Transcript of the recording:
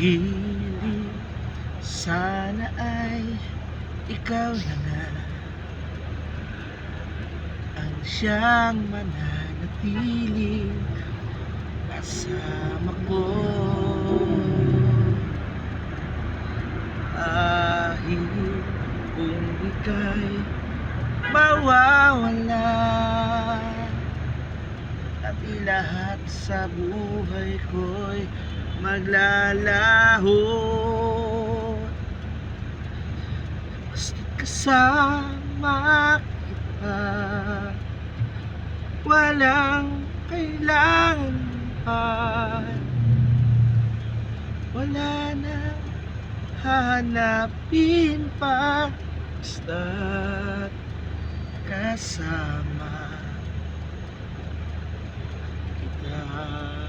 gilid, sana ay ikaw na nga ang siyang mananatiling kasama ko. Kahit kung ika'y mawawala at lahat sa buhay ko'y maglalaho, basta't kasama kita, walang kailangan pa, wala na hahanapin pa, basta't kasama kita.